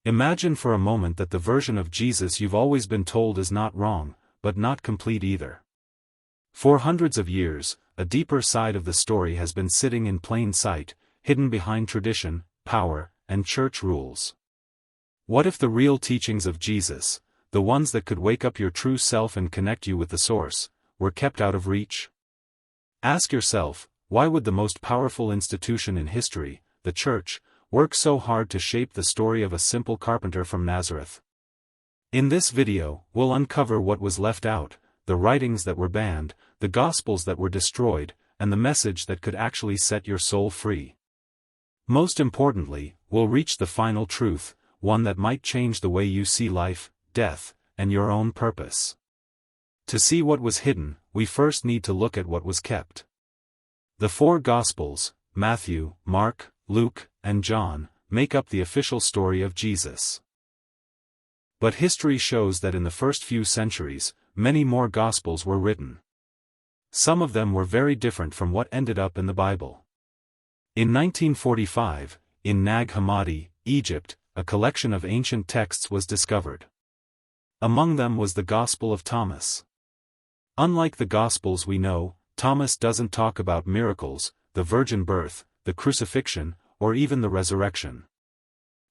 Imagine for a moment that the version of Jesus you've always been told is not wrong, but not complete either. For hundreds of years, a deeper side of the story has been sitting in plain sight, hidden behind tradition, power, and church rules. What if the real teachings of Jesus, the ones that could wake up your true self and connect you with the source, were kept out of reach? Ask yourself, why would the most powerful institution in history, the Church, work so hard to shape the story of a simple carpenter from Nazareth? In this video, we'll uncover what was left out, the writings that were banned, the Gospels that were destroyed, and the message that could actually set your soul free. Most importantly, we'll reach the final truth, one that might change the way you see life, death, and your own purpose. To see what was hidden, we first need to look at what was kept. The four Gospels, Matthew, Mark, Luke, and John, make up the official story of Jesus. But history shows that in the first few centuries, many more Gospels were written. Some of them were very different from what ended up in the Bible. In 1945, in Nag Hammadi, Egypt, a collection of ancient texts was discovered. Among them was the Gospel of Thomas. Unlike the Gospels we know, Thomas doesn't talk about miracles, the virgin birth, the crucifixion, or even the resurrection.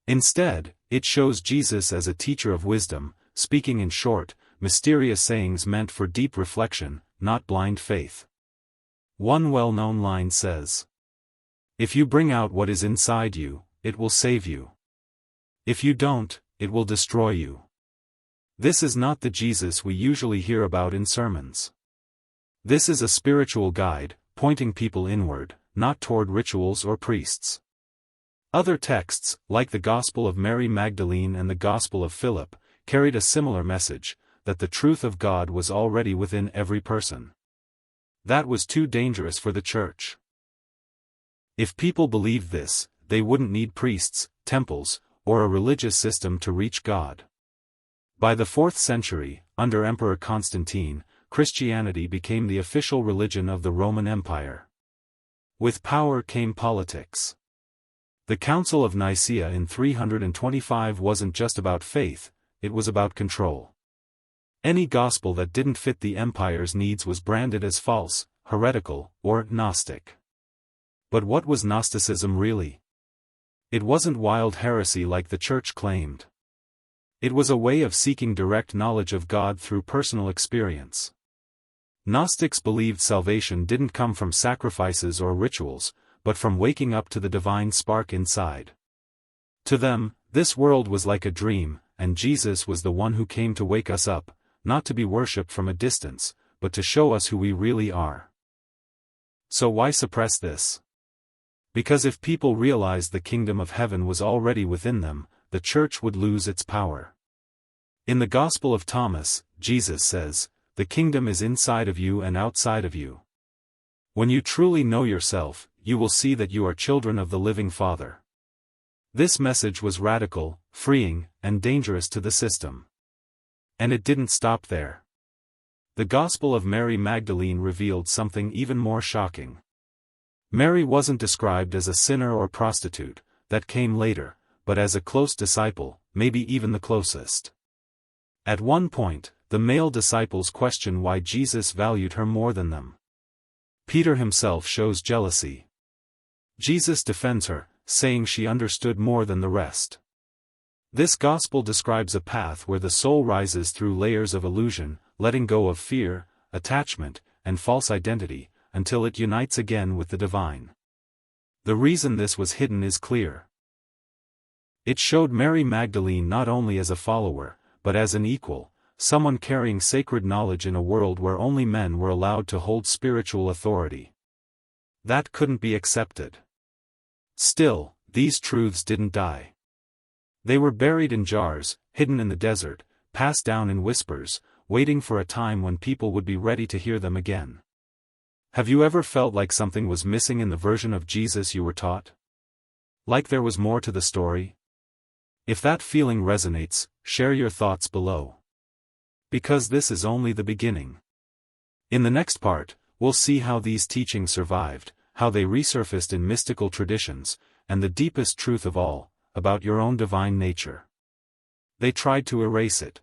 Instead, it shows Jesus as a teacher of wisdom, speaking in short, mysterious sayings meant for deep reflection, not blind faith. One well-known line says, "If you bring out what is inside you, it will save you. If you don't, it will destroy you." This is not the Jesus we usually hear about in sermons. This is a spiritual guide, pointing people inward, not toward rituals or priests. Other texts, like the Gospel of Mary Magdalene and the Gospel of Philip, carried a similar message, that the truth of God was already within every person. That was too dangerous for the Church. If people believed this, they wouldn't need priests, temples, or a religious system to reach God. By the 4th century, under Emperor Constantine, Christianity became the official religion of the Roman Empire. With power came politics. The Council of Nicaea in 325 wasn't just about faith, it was about control. Any gospel that didn't fit the empire's needs was branded as false, heretical, or Gnostic. But what was Gnosticism really? It wasn't wild heresy like the Church claimed. It was a way of seeking direct knowledge of God through personal experience. Gnostics believed salvation didn't come from sacrifices or rituals, but from waking up to the divine spark inside. To them, this world was like a dream, and Jesus was the one who came to wake us up, not to be worshipped from a distance, but to show us who we really are. So why suppress this? Because if people realized the kingdom of heaven was already within them, the Church would lose its power. In the Gospel of Thomas, Jesus says, "The kingdom is inside of you and outside of you." When you truly know yourself, you will see that you are children of the living Father. This message was radical, freeing, and dangerous to the system. And it didn't stop there. The Gospel of Mary Magdalene revealed something even more shocking. Mary wasn't described as a sinner or prostitute, that came later, but as a close disciple, maybe even the closest. At one point, the male disciples question why Jesus valued her more than them. Peter himself shows jealousy. Jesus defends her, saying she understood more than the rest. This gospel describes a path where the soul rises through layers of illusion, letting go of fear, attachment, and false identity, until it unites again with the divine. The reason this was hidden is clear. It showed Mary Magdalene not only as a follower, but as an equal, someone carrying sacred knowledge in a world where only men were allowed to hold spiritual authority. That couldn't be accepted. Still, these truths didn't die. They were buried in jars, hidden in the desert, passed down in whispers, waiting for a time when people would be ready to hear them again. Have you ever felt like something was missing in the version of Jesus you were taught? Like there was more to the story? If that feeling resonates, share your thoughts below. Because this is only the beginning. In the next part, we'll see how these teachings survived, how they resurfaced in mystical traditions, and the deepest truth of all, about your own divine nature. They tried to erase it.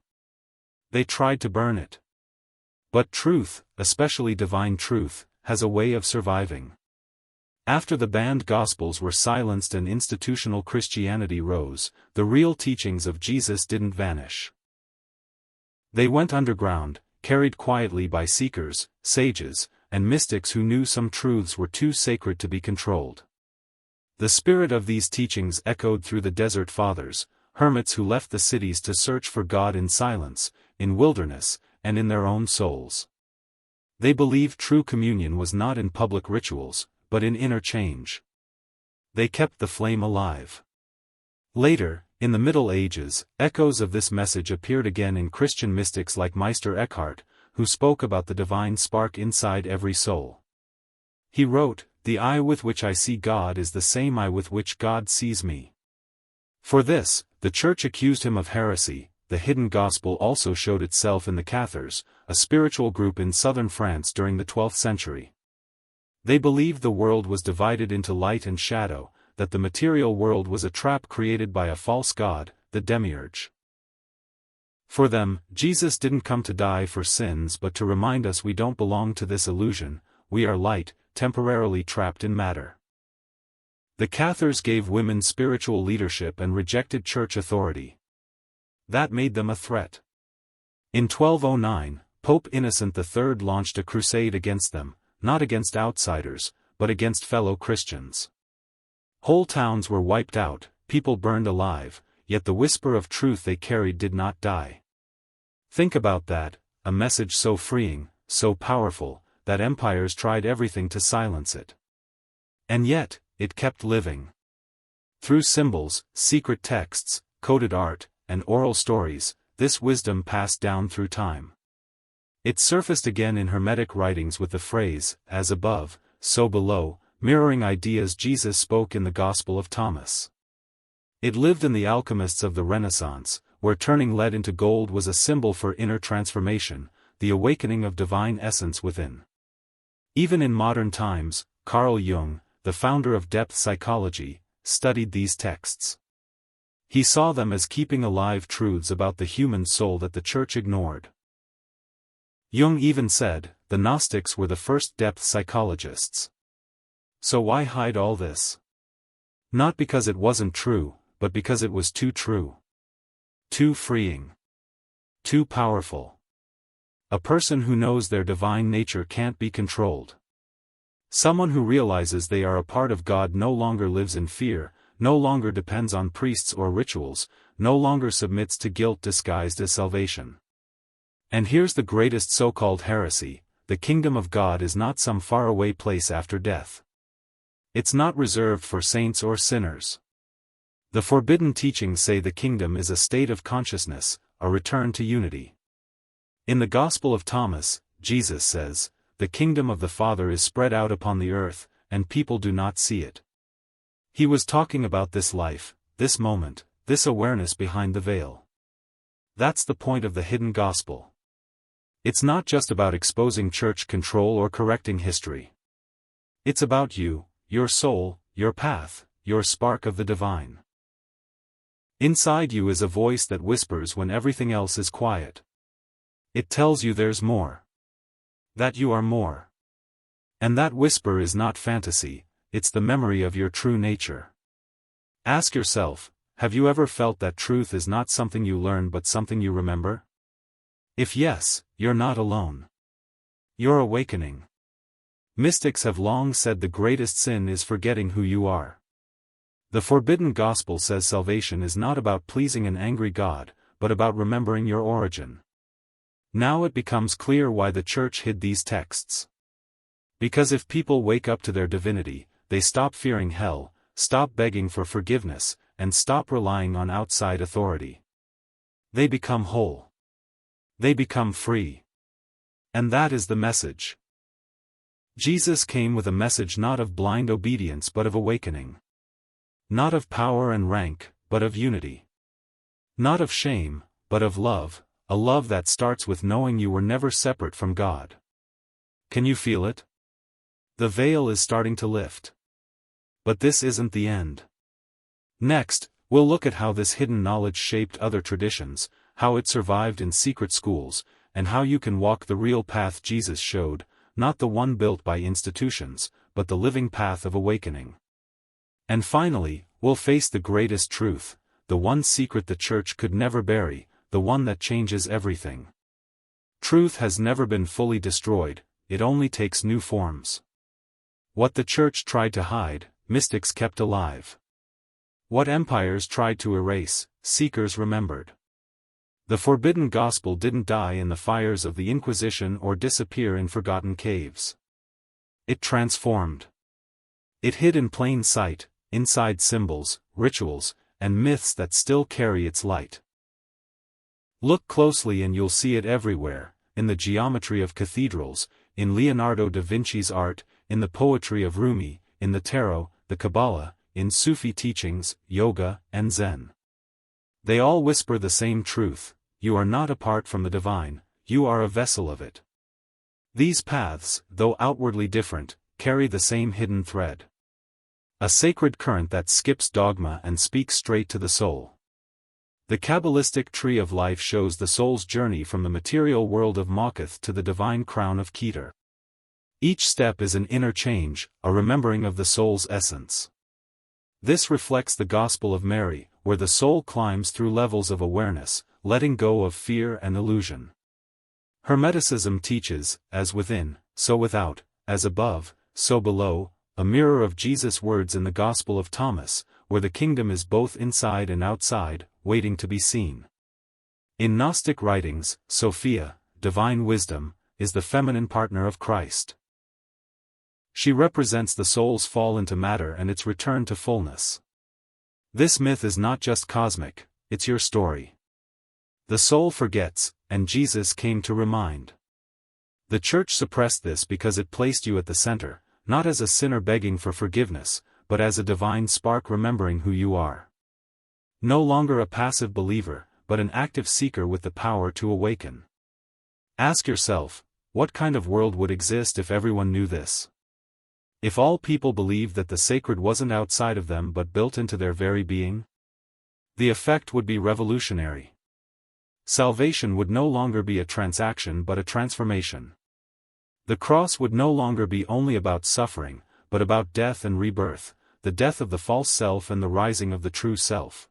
They tried to burn it. But truth, especially divine truth, has a way of surviving. After the banned Gospels were silenced and institutional Christianity rose, the real teachings of Jesus didn't vanish. They went underground, carried quietly by seekers, sages, and mystics who knew some truths were too sacred to be controlled. The spirit of these teachings echoed through the desert fathers, hermits who left the cities to search for God in silence, in wilderness, and in their own souls. They believed true communion was not in public rituals, but in inner change. They kept the flame alive. Later, in the Middle Ages, echoes of this message appeared again in Christian mystics like Meister Eckhart, who spoke about the divine spark inside every soul. He wrote, "The eye with which I see God is the same eye with which God sees me." For this, the Church accused him of heresy. The hidden gospel also showed itself in the Cathars, a spiritual group in southern France during the 12th century. They believed the world was divided into light and shadow, that the material world was a trap created by a false god, the demiurge. For them, Jesus didn't come to die for sins but to remind us we don't belong to this illusion, we are light, temporarily trapped in matter. The Cathars gave women spiritual leadership and rejected church authority. That made them a threat. In 1209, Pope Innocent III launched a crusade against them, not against outsiders, but against fellow Christians. Whole towns were wiped out, people burned alive, yet the whisper of truth they carried did not die. Think about that, a message so freeing, so powerful, that empires tried everything to silence it. And yet, it kept living. Through symbols, secret texts, coded art, and oral stories, this wisdom passed down through time. It surfaced again in Hermetic writings with the phrase, "as above, so below," mirroring ideas Jesus spoke in the Gospel of Thomas. It lived in the alchemists of the Renaissance, where turning lead into gold was a symbol for inner transformation, the awakening of divine essence within. Even in modern times, Carl Jung, the founder of depth psychology, studied these texts. He saw them as keeping alive truths about the human soul that the Church ignored. Jung even said, the Gnostics were the first depth psychologists. So why hide all this? Not because it wasn't true, but because it was too true. Too freeing. Too powerful. A person who knows their divine nature can't be controlled. Someone who realizes they are a part of God no longer lives in fear, no longer depends on priests or rituals, no longer submits to guilt disguised as salvation. And here's the greatest so-called heresy: the kingdom of God is not some faraway place after death. It's not reserved for saints or sinners. The forbidden teachings say the kingdom is a state of consciousness, a return to unity. In the Gospel of Thomas, Jesus says, "The kingdom of the Father is spread out upon the earth, and people do not see it." He was talking about this life, this moment, this awareness behind the veil. That's the point of the hidden gospel. It's not just about exposing church control or correcting history. It's about you, your soul, your path, your spark of the divine. Inside you is a voice that whispers when everything else is quiet. It tells you there's more. That you are more. And that whisper is not fantasy, it's the memory of your true nature. Ask yourself, have you ever felt that truth is not something you learn but something you remember? If yes, you're not alone. You're awakening. Mystics have long said the greatest sin is forgetting who you are. The forbidden gospel says salvation is not about pleasing an angry God, but about remembering your origin. Now it becomes clear why the Church hid these texts. Because if people wake up to their divinity, they stop fearing hell, stop begging for forgiveness, and stop relying on outside authority. They become whole. They become free. And that is the message. Jesus came with a message not of blind obedience but of awakening. Not of power and rank, but of unity. Not of shame, but of love, a love that starts with knowing you were never separate from God. Can you feel it? The veil is starting to lift. But this isn't the end. Next, We'll look at how this hidden knowledge shaped other traditions, how it survived in secret schools, and how you can walk the real path Jesus showed, not the one built by institutions, but the living path of awakening. And finally, we'll face the greatest truth, the one secret the Church could never bury, the one that changes everything. Truth has never been fully destroyed, it only takes new forms. What the Church tried to hide, mystics kept alive. What empires tried to erase, seekers remembered. The forbidden gospel didn't die in the fires of the Inquisition or disappear in forgotten caves. It transformed. It hid in plain sight, inside symbols, rituals, and myths that still carry its light. Look closely and you'll see it everywhere, in the geometry of cathedrals, in Leonardo da Vinci's art, in the poetry of Rumi, in the tarot, the Kabbalah, in Sufi teachings, yoga, and Zen. They all whisper the same truth: you are not apart from the divine, you are a vessel of it. These paths, though outwardly different, carry the same hidden thread. A sacred current that skips dogma and speaks straight to the soul. The Kabbalistic tree of life shows the soul's journey from the material world of Makuth to the divine crown of Keter. Each step is an inner change, a remembering of the soul's essence. This reflects the Gospel of Mary, where the soul climbs through levels of awareness, letting go of fear and illusion. Hermeticism teaches, as within, so without, as above, so below, a mirror of Jesus' words in the Gospel of Thomas, where the kingdom is both inside and outside, waiting to be seen. In Gnostic writings, Sophia, divine wisdom, is the feminine partner of Christ. She represents the soul's fall into matter and its return to fullness. This myth is not just cosmic, it's your story. The soul forgets, and Jesus came to remind. The Church suppressed this because it placed you at the center, not as a sinner begging for forgiveness, but as a divine spark remembering who you are. No longer a passive believer, but an active seeker with the power to awaken. Ask yourself, what kind of world would exist if everyone knew this? If all people believed that the sacred wasn't outside of them but built into their very being? The effect would be revolutionary. Salvation would no longer be a transaction but a transformation. The cross would no longer be only about suffering, but about death and rebirth, the death of the false self and the rising of the true self.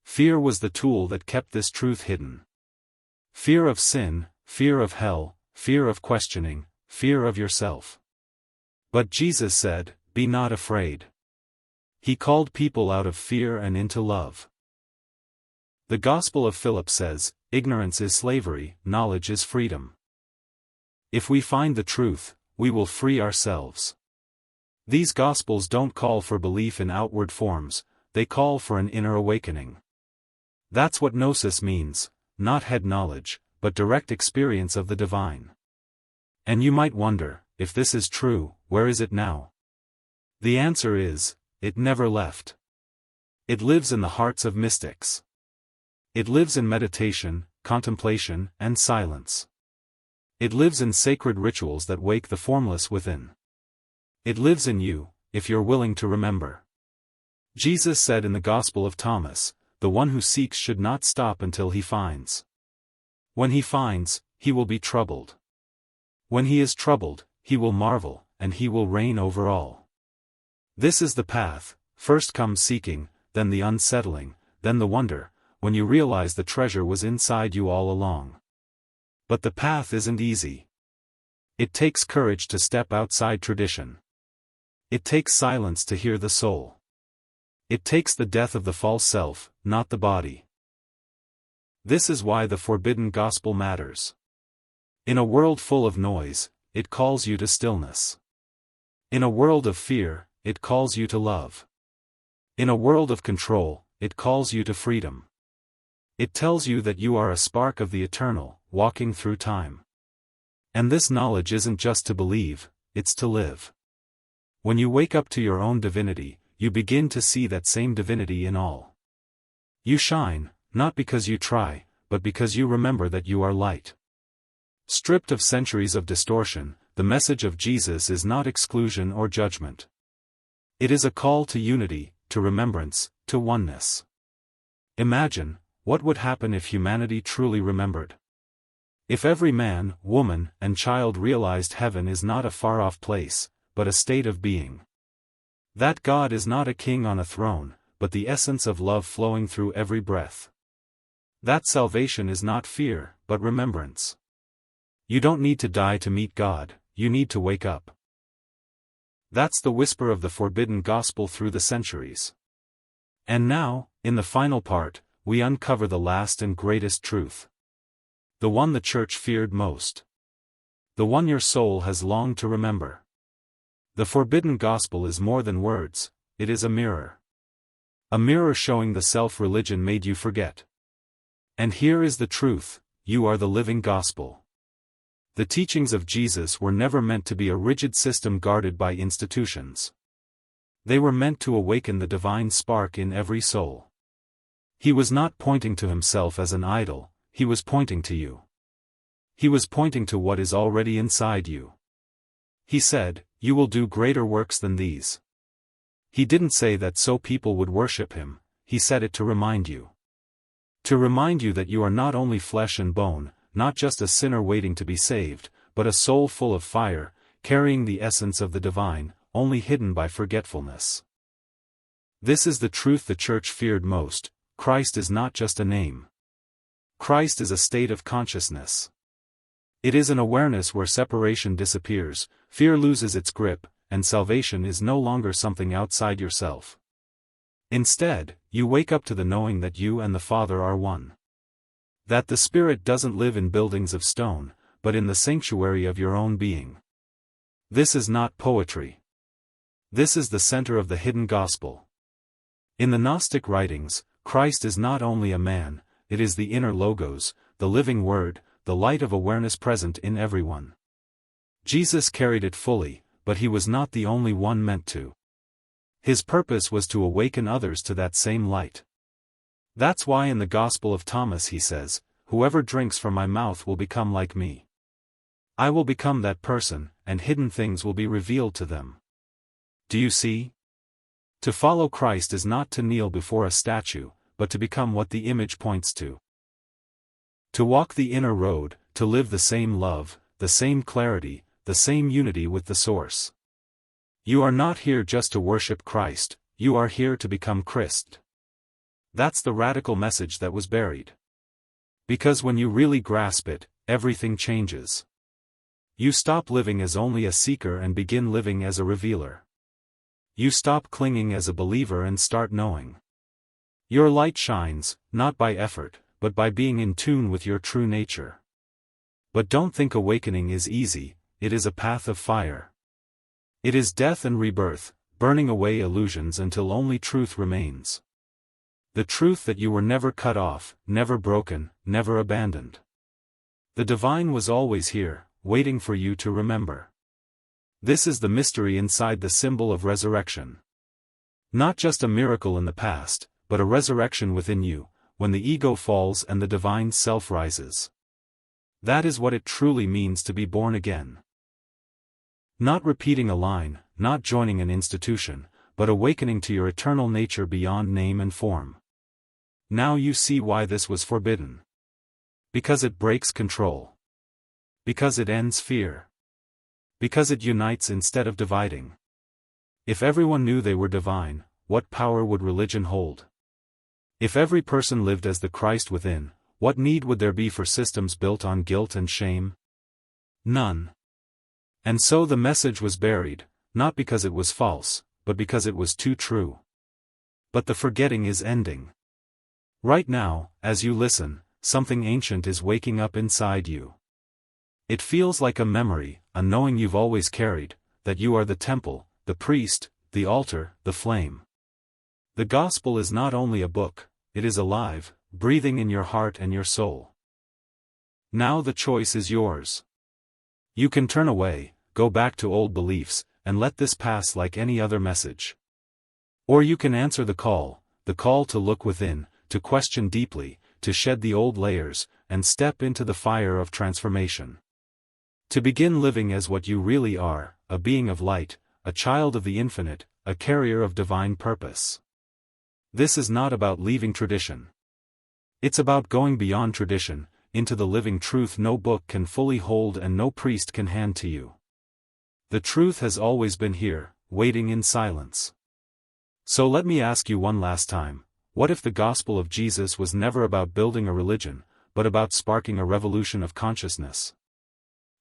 Fear was the tool that kept this truth hidden. Fear of sin, fear of hell, fear of questioning, fear of yourself. But Jesus said, "Be not afraid." He called people out of fear and into love. The Gospel of Philip says, "Ignorance is slavery, knowledge is freedom." If we find the truth, we will free ourselves. These Gospels don't call for belief in outward forms, they call for an inner awakening. That's what Gnosis means, not head knowledge, but direct experience of the divine. And you might wonder, if this is true, where is it now? The answer is, it never left. It lives in the hearts of mystics. It lives in meditation, contemplation, and silence. It lives in sacred rituals that wake the formless within. It lives in you, if you're willing to remember. Jesus said in the Gospel of Thomas, "The one who seeks should not stop until he finds. When he finds, he will be troubled. When he is troubled, he will marvel, and he will reign over all." This is the path: first comes seeking, then the unsettling, then the wonder, when you realize the treasure was inside you all along. But the path isn't easy. It takes courage to step outside tradition. It takes silence to hear the soul. It takes the death of the false self, not the body. This is why the forbidden gospel matters. In a world full of noise, it calls you to stillness. In a world of fear, it calls you to love. In a world of control, it calls you to freedom. It tells you that you are a spark of the eternal, walking through time. And this knowledge isn't just to believe, it's to live. When you wake up to your own divinity, you begin to see that same divinity in all. You shine, not because you try, but because you remember that you are light. Stripped of centuries of distortion, the message of Jesus is not exclusion or judgment. It is a call to unity, to remembrance, to oneness. Imagine, what would happen if humanity truly remembered? If every man, woman, and child realized heaven is not a far-off place, but a state of being. That God is not a king on a throne, but the essence of love flowing through every breath. That salvation is not fear, but remembrance. You don't need to die to meet God, you need to wake up. That's the whisper of the forbidden gospel through the centuries. And now, in the final part, we uncover the last and greatest truth. The one the Church feared most. The one your soul has longed to remember. The forbidden gospel is more than words, it is a mirror. A mirror showing the self-religion made you forget. And here is the truth, you are the living gospel. The teachings of Jesus were never meant to be a rigid system guarded by institutions. They were meant to awaken the divine spark in every soul. He was not pointing to himself as an idol, he was pointing to you. He was pointing to what is already inside you. He said, "You will do greater works than these." He didn't say that so people would worship him, he said it to remind you. To remind you that you are not only flesh and bone, not just a sinner waiting to be saved, but a soul full of fire, carrying the essence of the divine, only hidden by forgetfulness. This is the truth the Church feared most: Christ is not just a name. Christ is a state of consciousness. It is an awareness where separation disappears, fear loses its grip, and salvation is no longer something outside yourself. Instead, you wake up to the knowing that you and the Father are one. That the Spirit doesn't live in buildings of stone, but in the sanctuary of your own being. This is not poetry. This is the center of the hidden gospel. In the Gnostic writings, Christ is not only a man, it is the inner logos, the living word, the light of awareness present in everyone. Jesus carried it fully, but he was not the only one meant to. His purpose was to awaken others to that same light. That's why in the Gospel of Thomas he says, "Whoever drinks from my mouth will become like me. I will become that person, and hidden things will be revealed to them." Do you see? To follow Christ is not to kneel before a statue, but to become what the image points to. To walk the inner road, to live the same love, the same clarity, the same unity with the Source. You are not here just to worship Christ, you are here to become Christ. That's the radical message that was buried. Because when you really grasp it, everything changes. You stop living as only a seeker and begin living as a revealer. You stop clinging as a believer and start knowing. Your light shines, not by effort, but by being in tune with your true nature. But don't think awakening is easy, it is a path of fire. It is death and rebirth, burning away illusions until only truth remains. The truth that you were never cut off, never broken, never abandoned. The divine was always here, waiting for you to remember. This is the mystery inside the symbol of resurrection. Not just a miracle in the past, but a resurrection within you, when the ego falls and the divine self rises. That is what it truly means to be born again. Not repeating a line, not joining an institution, but awakening to your eternal nature beyond name and form. Now you see why this was forbidden. Because it breaks control. Because it ends fear. Because it unites instead of dividing. If everyone knew they were divine, what power would religion hold? If every person lived as the Christ within, what need would there be for systems built on guilt and shame? None. And so the message was buried, not because it was false, but because it was too true. But the forgetting is ending. Right now, as you listen, something ancient is waking up inside you. It feels like a memory, a knowing you've always carried, that you are the temple, the priest, the altar, the flame. The gospel is not only a book, it is alive, breathing in your heart and your soul. Now the choice is yours. You can turn away, go back to old beliefs, and let this pass like any other message. Or you can answer the call to look within, to question deeply, to shed the old layers, and step into the fire of transformation. To begin living as what you really are, a being of light, a child of the infinite, a carrier of divine purpose. This is not about leaving tradition. It's about going beyond tradition, into the living truth no book can fully hold and no priest can hand to you. The truth has always been here, waiting in silence. So let me ask you one last time, what if the gospel of Jesus was never about building a religion, but about sparking a revolution of consciousness?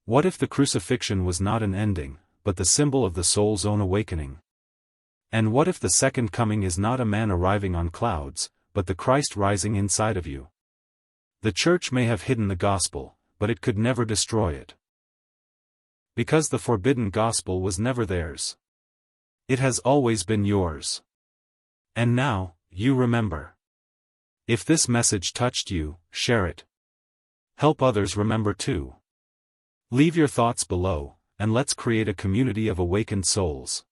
What if the crucifixion was not an ending, but the symbol of the soul's own awakening? And what if the second coming is not a man arriving on clouds, but the Christ rising inside of you? The church may have hidden the gospel, but it could never destroy it. Because the forbidden gospel was never theirs. It has always been yours. And now, you remember. If this message touched you, share it. Help others remember too. Leave your thoughts below, and let's create a community of awakened souls.